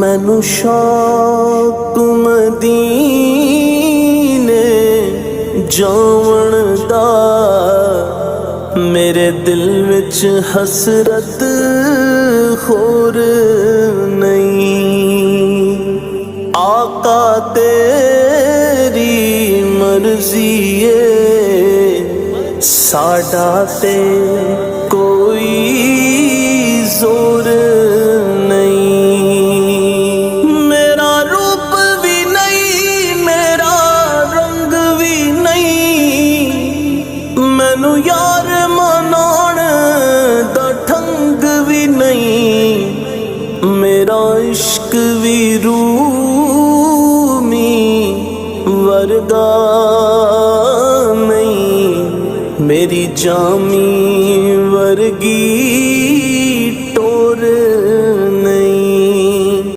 मैनू शौक मदीने जावण दा, मेरे दिल विच हसरत होर नहीं। आका तेरी मर्जी है, साडा ते कोई जोर नहीं। मेरा रूप भी नहीं, मेरा रंग भी नहीं, मैनू यार मनाउण दा ढंग भी नहीं। मेरा इश्क भी रूमी वर्गा नहीं, मेरी जामी